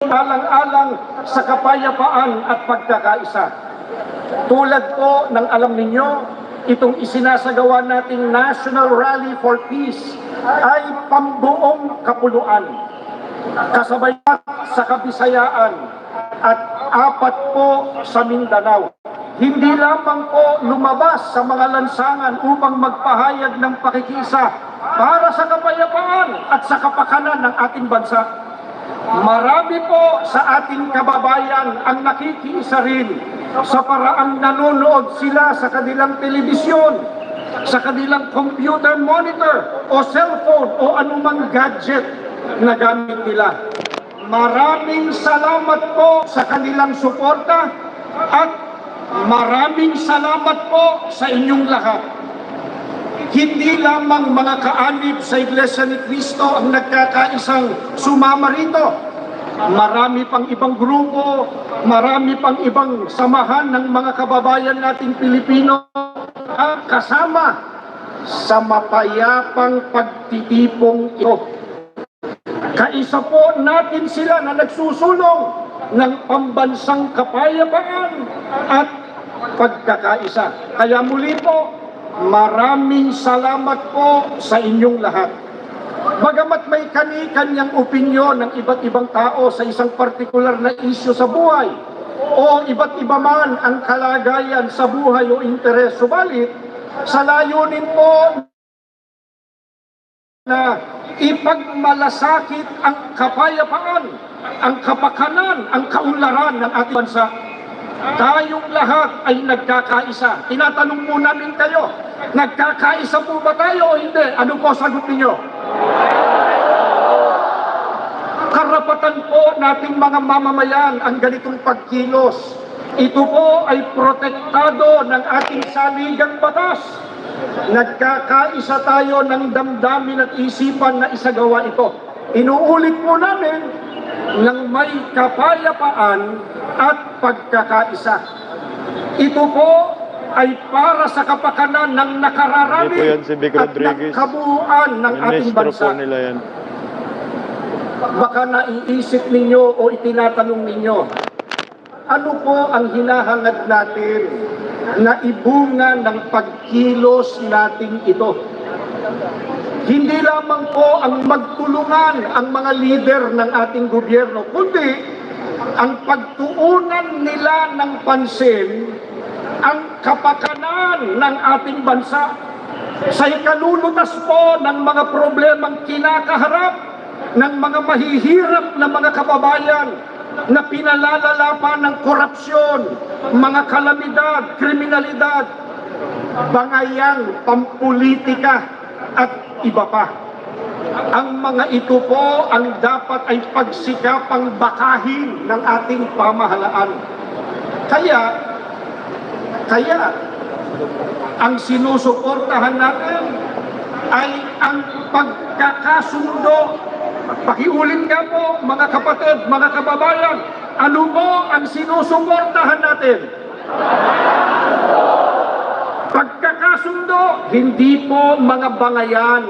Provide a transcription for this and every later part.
alang-alang sa kapayapaan at pagkakaisa. Tulad po ng alam ninyo, itong isinasagawa nating National Rally for Peace ay pambuong kapuluan. Kasabay sa Kabisayaan at 4 po sa Mindanao. Hindi lamang po lumabas sa mga lansangan upang magpahayag ng pakikisa para sa kapayapaan at sa kapakanan ng ating bansa. Marami po sa ating kababayan ang nakikiisa rin sa paraang nanonood sila sa kanilang telebisyon, sa kanilang computer monitor o cellphone o anumang gadget na gamit nila. Maraming salamat po sa kanilang suporta at maraming salamat po sa inyong lahat. Hindi lamang mga kaanib sa Iglesia ni Cristo ang nagkakaisang sumama rito. Marami pang ibang grupo, marami pang ibang samahan ng mga kababayan nating Pilipino ang kasama sa mapayapang pagtitipong ito. Kaisa po natin sila na nagsusulong ng pambansang kapayapaan at pagkakaisa. Kaya muli po, maraming salamat po sa inyong lahat. Bagamat may kani-kanyang opinyon ng iba't ibang tao sa isang partikular na isyu sa buhay o iba't iba man ang kalagayan sa buhay o interes, subalit sa layunin po na ipagmalasakit ang kapayapaan, ang kapakanan, ang kaunlaran ng ating bansa. Tayong lahat ay nagkakaisa. Tinatanong po namin kayo, nagkakaisa po ba tayo o hindi? Ano po sagot niyo? Karapatan po nating mga mamamayan ang ganitong pagkilos. Ito po ay protektado ng ating saligang batas. Nagkakaisa tayo ng damdamin at isipan na isagawa ito. Inuulit po namin ng may kapayapaan at pagkakaisa. Ito po ay para sa kapakanan ng nakararami at kabuuan ng ating bansa. Baka naiisip ninyo o itinatanong ninyo, ano po ang hinahangad natin na ibunga ng pagkilos nating ito? Hindi lamang po ang magtulungan ang mga lider ng ating gobyerno, kundi ang pagtuunan nila ng pansin ang kapakanan ng ating bansa sa ikalulutas po ng mga problemang kinakaharap ng mga mahihirap na mga kababayan na pinalalala pa ng korupsyon, mga kalamidad, kriminalidad, bangayang pampolitika at iba pa. Ang mga ito po ang dapat ay pagsikapang bakahin ng ating pamahalaan. Kaya ang sinusuportahan natin ay ang pagkakasundo. Pakiulit nga po mga kapatid, mga kababayan, ano po ang sinusuportahan natin? Pagkakasundo, hindi po mga bangayan,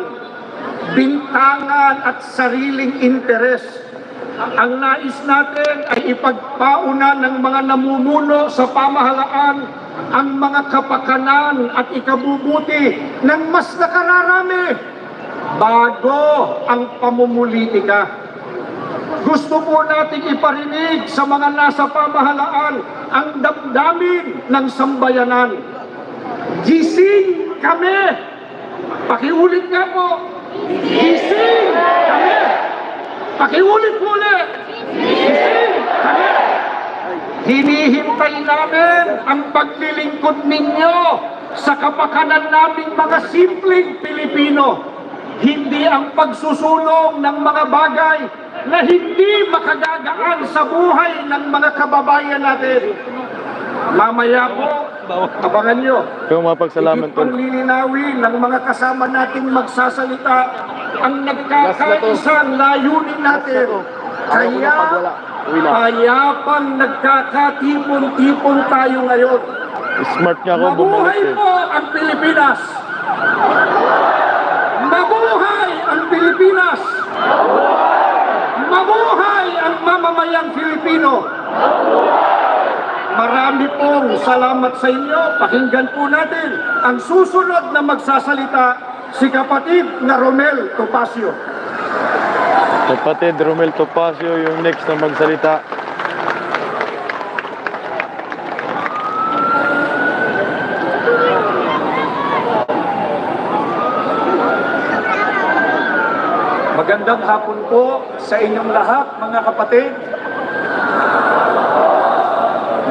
bintangan at sariling interes. Ang nais natin ay ipagpauna ng mga namumuno sa pamahalaan ang mga kapakanan at ikabubuti ng mas nakararami bago ang pamumulitika. Gusto po nating iparinig sa mga nasa pamahalaan ang damdamin ng sambayanan. Gising kami! Pakiulit nga po, gising kami! Pakiulit po ulit, gising kami! Hinihintay namin ang paglilingkod ninyo sa kapakanan naming mga simpleng Pilipino. Hindi ang pagsusulong ng mga bagay na hindi makagagaan sa buhay ng mga kababayan natin. Mamaya po, abangan nyo. Higit pang lilinawin ng mga kasama nating magsasalita ang nagkakaisang layunin natin. Kaya payapang nagkakatipon-tipon tayo ngayon. Smart niya ako Mabuhay po ang Pilipinas! Mabuhay ang Pilipinas! Mabuhay ang mamamayang Filipino. Marami pong salamat sa inyo. Pakinggan po natin ang susunod na magsasalita, si kapatid na Romel Topacio. Kapatid Romel Topacio yung next na magsalita. Magandang hapon po sa inyong lahat, mga kapatid.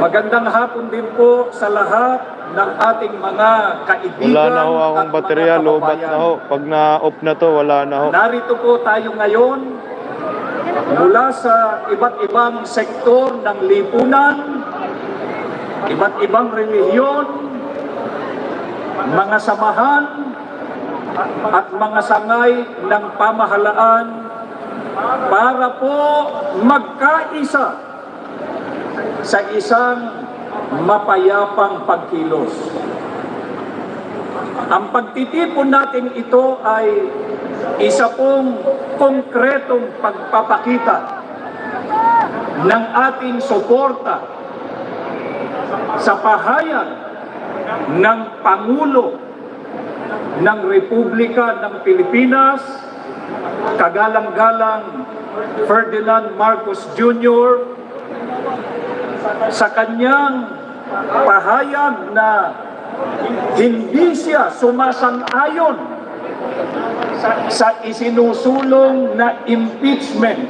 Magandang hapon din po sa lahat ng ating mga kaibigan. Wala na ho akong at baterya, mga lobat na ho. Pag na-off na to, wala na ho. Narito po tayo ngayon mula sa iba't ibang sektor ng lipunan, iba't ibang relihiyon, mga samahan, at mga sangay ng pamahalaan para po magkaisa sa isang mapayapang pagkilos. Ang pagtitipon natin ito ay isa pong konkretong pagpapakita ng ating suporta sa pahayag ng Pangulo ng Republika ng Pilipinas, kagalang-galang Ferdinand Marcos Jr., sa kanyang pahayag na hindi siya sumasang-ayon sa isinusulong na impeachment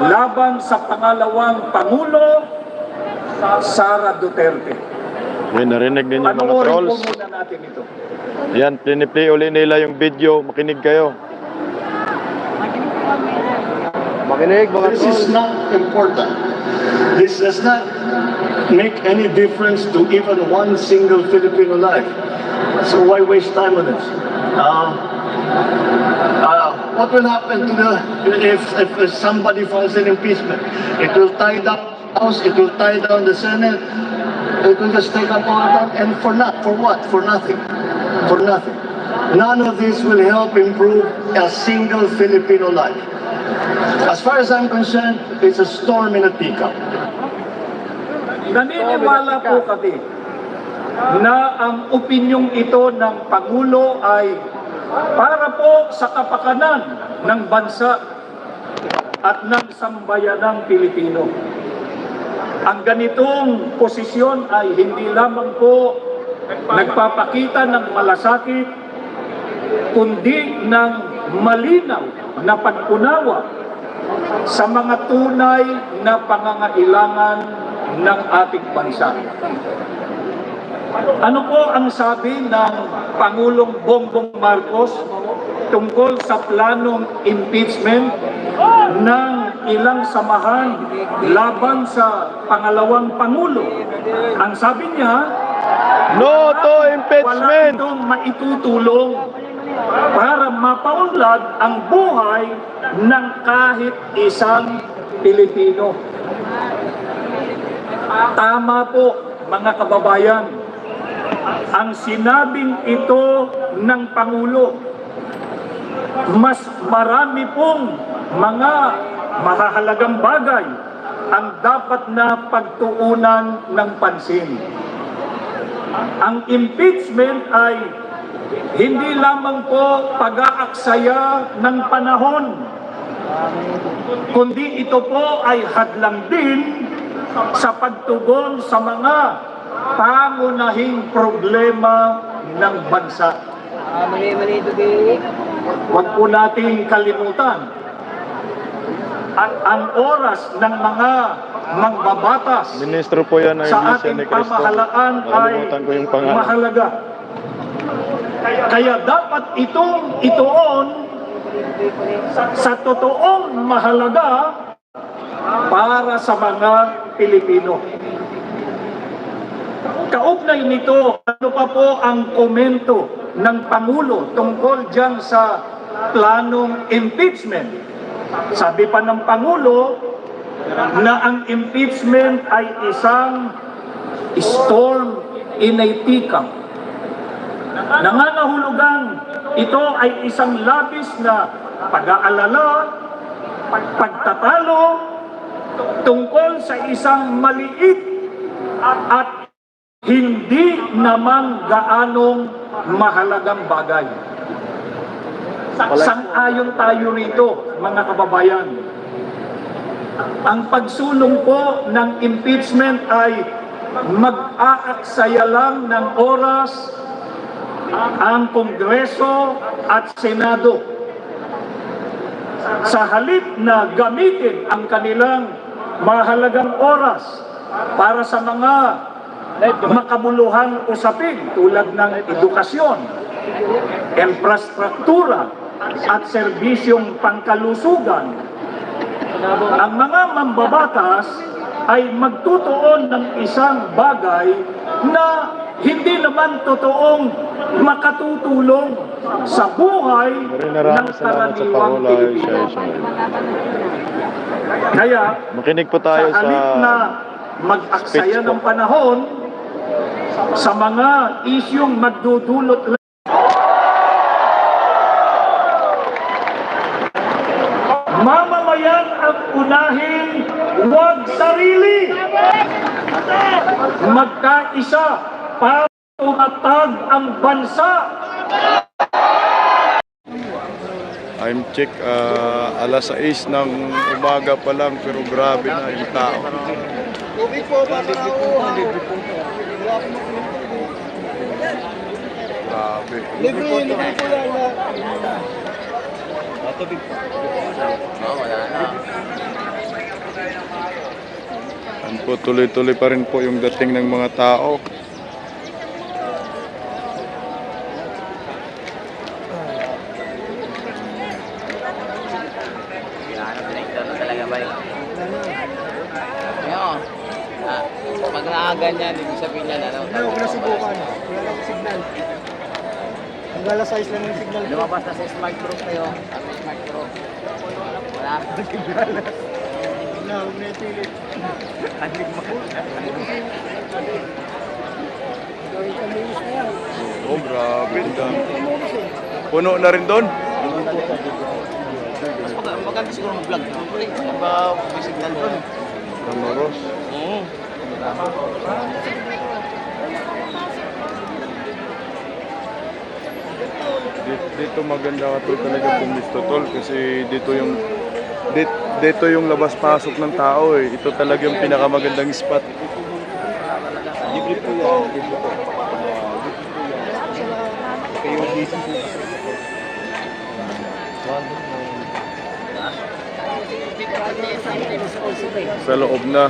laban sa pangalawang Pangulo, Sara Duterte. May narinig din yung mga Panoorin po trolls. muna natin ito. Yan, play uli nila yung video. Makinig kayo. Makinig mga This is trolls. not important. This does not make any difference to even one single Filipino life. So why waste time on this? What will happen to if somebody files an impeachment? It will tie down the House, it will tie down the Senate, it will just take up all of that, and for what? For nothing. For nothing. None of this will help improve a single Filipino life. As far as I'm concerned, it's a storm in a teacup. Naniniwala po kami na ang opinyong ito ng Pangulo ay para po sa kapakanan ng bansa at ng sambayanang Pilipino. Ang ganitong posisyon ay hindi lamang po nagpapakita ng malasakit, kundi ng malinaw na pag-unawa sa mga tunay na pangangailangan ng ating bansa. Ano po ang sabi ng Pangulong Bongbong Marcos tungkol sa planong impeachment ng ilang samahan laban sa pangalawang Pangulo? Ang sabi niya, No to wala impeachment! itong maitutulong para mapaunlad ang buhay ng kahit isang Pilipino. Tama po, mga kababayan, ang sinabing ito ng Pangulo. Mas marami pong mga mahahalagang bagay ang dapat na pagtuunan ng pansin. Ang impeachment ay hindi lamang po pag-aaksaya ng panahon, kundi ito po ay hadlang din sa pagtugon sa mga pangunahing problema ng bansa. Huwag po nating kalimutan ang oras ng mga mangbabatas Ministro po yan ng sa Iglesia ating ni Cristo. pamahalaan ay Nakalimutan ko yung pangalan. mahalaga. Kaya dapat itong ituon sa totoong mahalaga para sa mga Pilipino. Kaugnay nito, ano pa po ang komento ng Pangulo tungkol dyan sa planong impeachment? Sabi pa ng Pangulo na ang impeachment ay isang storm in a teacup. Nangangahulugan, ito ay isang labis na pag-aalala pagtatalo tungkol sa isang maliit at hindi naman gaanong mahalagang bagay. Sang-ayon tayo rito, mga kababayan. Ang pagsulong po ng impeachment ay mag-aaksaya lang ng oras ang Kongreso at Senado. Sa halip na gamitin ang kanilang mahalagang oras para sa mga makabuluhang usapin tulad ng edukasyon, infrastruktura at serbisyong pangkalusugan, ang mga mambabatas ay magtutuon ng isang bagay na hindi naman totoong makatutulong sa buhay ng karaniwang Pilipino. Kaya, Makinig po tayo sa halip sa na mag-aksaya speech po. ng panahon sa mga isyong magdudulot mamamayan ang unahin, huwag sarili. Magkaisa para tumatag ang bansa. I'm check alas 6 ng umaga pa lang pero grabe na yung tao. Grabe. Yan po, tuloy-tuloy pa rin po yung dating ng mga tao. Talaga ba yun? Ngayon, pag nakaganyan, ibig sabihin niya na Huwag na subukan. Wala lang signal. Ang alas 6 lang yung signal. lumabas na sa smart group kayo. Ang smart group. Wala. Na, huwag na ipilit. Oh, grabe. Puno na rin doon. Maganda siguro mag-vlog. Ba, may signal doon. Tamaros. Oo. Dito maganda ka tol talaga pumisto tol kasi dito yung labas-pasok ng tao eh. Ito talaga yung pinakamagandang spot. Libre po yan. Libre po. Sa loob na.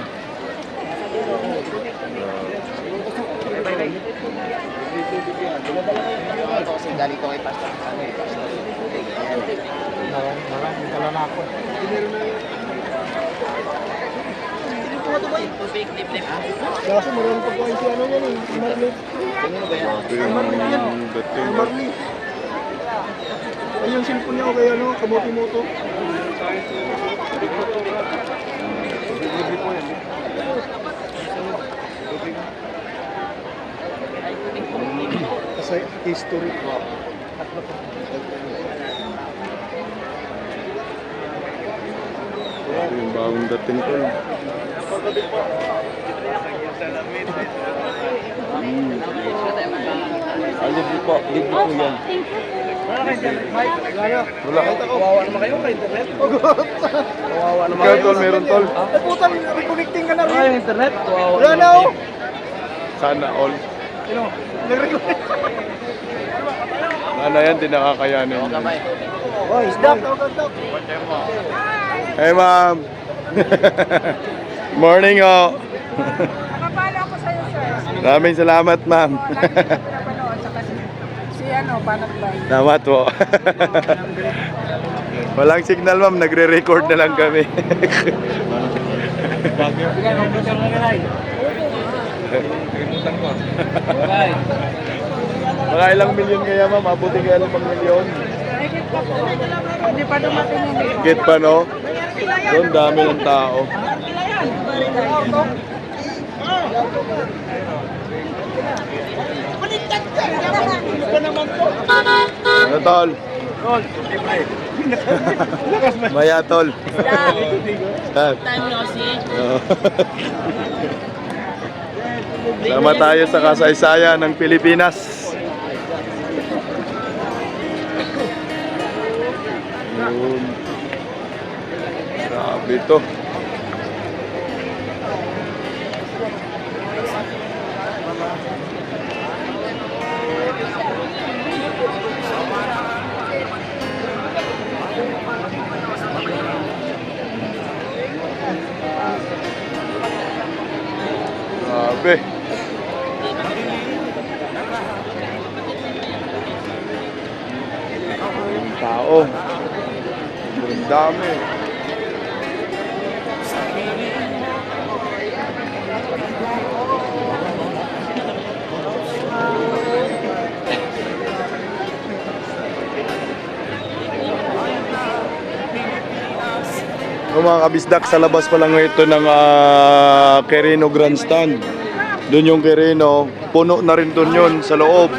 Kasi galing ko kay Pastor. Maraming kalanako. Tubig, lip-lip. Kaso marami pa po yung si ano yan eh. Si Marley. Grabe yung dating. Marley. Ay yung cellphone niya o kaya ano, kamote-moto. Kasi history. Grabe yung bagong dating tol. Libre po. Libre po yan. Wala. Kawawa naman kayo kay internet. Kawawa naman Ikaw tol, meron tol. Ay puta, reconnecting ka na rin. Yung internet, kawawa. Wala na oh. Sana all. Ano? Nag-reconnect. Ano yan, di nakakayanin yan. Oh, stop. Hey ma'am. Morning oh. Nakapala ako sa'yo, sir. Maraming salamat ma'am. Lagi kita pinapanood. Saka si Panakbay. Salamat po. Walang signal ma'am, nagre-record na lang kami. Mga ilang milyon kaya ma'am, abuti kaya 5 milyon. Higit pa po. Hindi pa dumating yung lima. Higit pa no? Doon dami ng tao. Ano tol? Maya, tol. Ah. Oo. Sama tayo sa kasaysayan ng Pilipinas. Yun. Grabe to. Grabe. Ang tao. Ang dami. Mga kabisdak, sa labas pa lang ito ng Quirino Grandstand. Doon yung Quirino, puno na rin doon yun sa loob.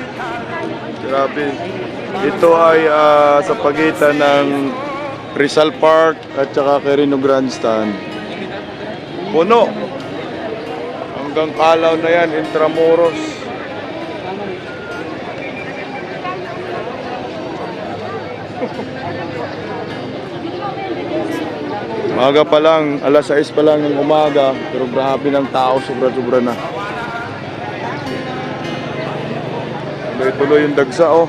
Grabe. Ito ay sa pagitan ng Rizal Park at saka Quirino Grandstand. Puno. Hanggang Kalaw na yan, Intramuros. Umaga pa lang, alas 6 pa lang ng umaga, pero grabe ng tao, sobra-sobra na. Tuloy-tuloy yung dagsa, oh.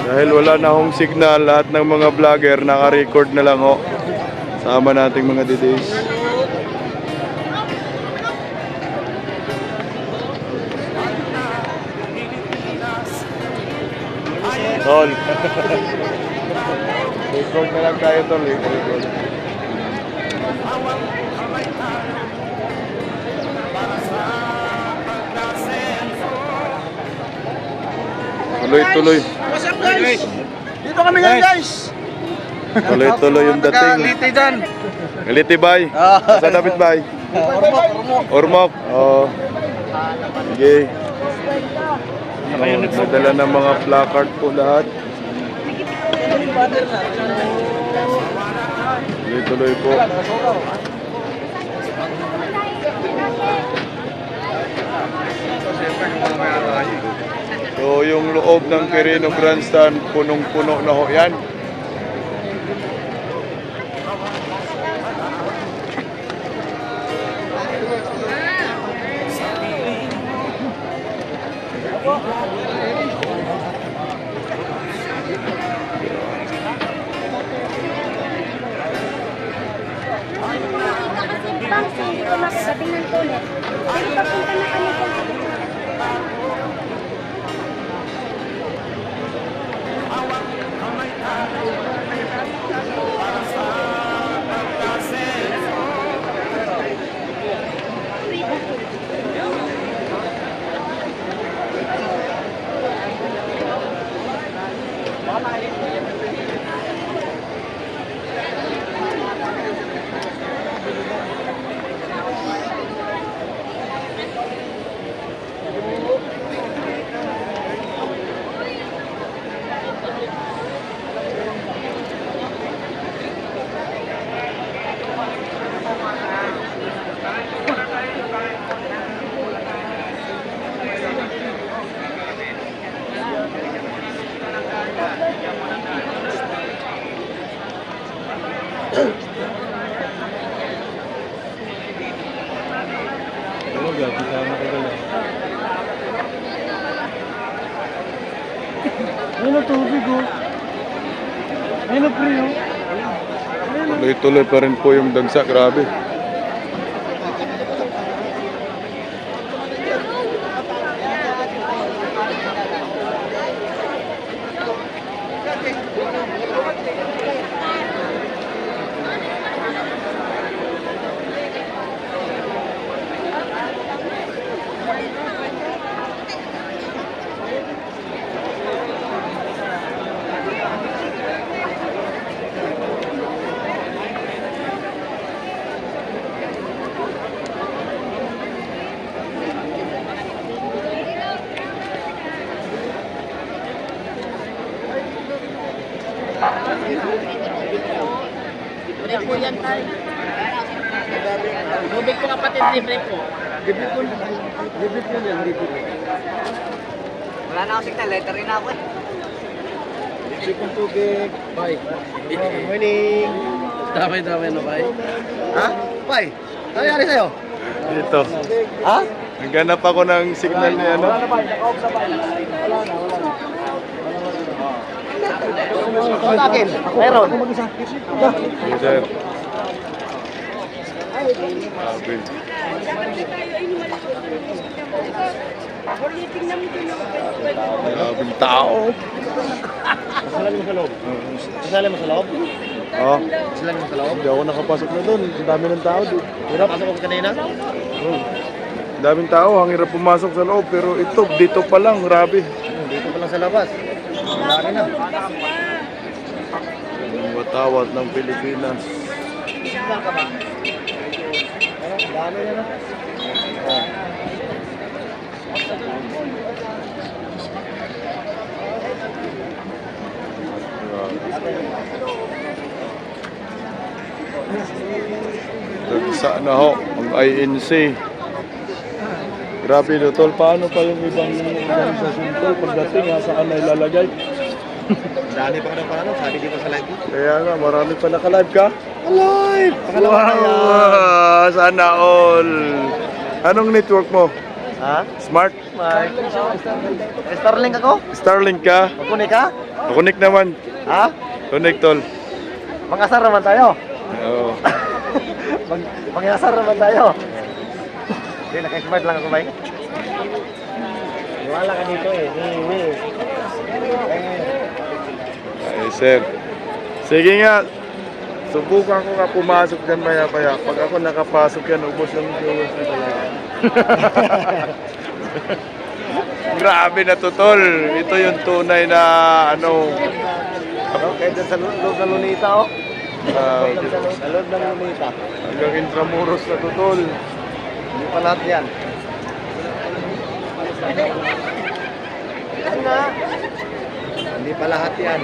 Dahil wala na hong signal, lahat ng mga vlogger naka-record na lang, oh. Sama nating mga DDs. Tol. Record na lang tayo, tol. Record. Tuloy-tuloy. What's up guys? Dito kami ngayon guys. Tuloy-tuloy yung dating. dyan. Galiti bay. Sa David bay. Ormoc. Oh. Sige. Nadala ng mga placard po lahat. Tuloy-tuloy po. So yung loob ng Quirino Grandstand, punong-puno na ho yan. Kasi hindi ko makagating ng tulit. Pero papunta na kami sa Ayun ang tubig oh. Ayun ang pre oh. Tuloy-tuloy pa rin po yung dagsa, grabe. yan tayo. Tubig ko kapatid, libre po. Wala na ako signal, letter rin ako eh. Sipong tubig. Bye. Good morning. Dami-dami na, bye. Ha? Pai, ano nangyari sa'yo? Dito. Ha? Naghanap ako ng signal ni ano. Sa akin, meron. Yes, sir. Grabe. Grabing tao. Kasalanan mo sa loob. Kasalanan mo sa loob? Oh, Kasalanan mo sa loob? hindi ako nakapasok na doon. Ang dami ng tao doon. Hirap pasok ako kanina? Daming tao, ang hirap pumasok sa loob. Pero ito, dito pa lang, grabe. Dito pa lang sa labas. Laki na. Ang watawat ng Pilipinas. Dami na na. Tagsa na ho, ang INC. Grabe no, tol. Paano pa yung ibang organisasyon tol? Pagdating, saan na ilalagay? Dami pa ka ng paano, sabi dito sa live. Kaya nga, marami pa naka-live ka? Alive! Pangalawa na yan. Wow! Sana all! Anong network mo? Ha? Smart? Mike. Starlink ako? Starlink ka? Magkunik ka? Connect naman. Ha? Connect, tol. Mangasar naman tayo. Oo. Mangasar naman tayo. Hindi, naka-smart lang ako, Mike. Wala ka dito eh. Ay, sir. Sige nga. Subukan ko nga pumasok dyan maya-maya. Pag ako nakapasok yan, ubos lang yung viewers na talaga. Grabe na to, tol. Ito yung tunay na ano. Kahit dyan sa loob ng Lunita, oh. Grabe. Sa loob ng Lunita. Hanggang Intramuros na to, tol. Hindi pa lahat yan. Hindi pa lahat yan.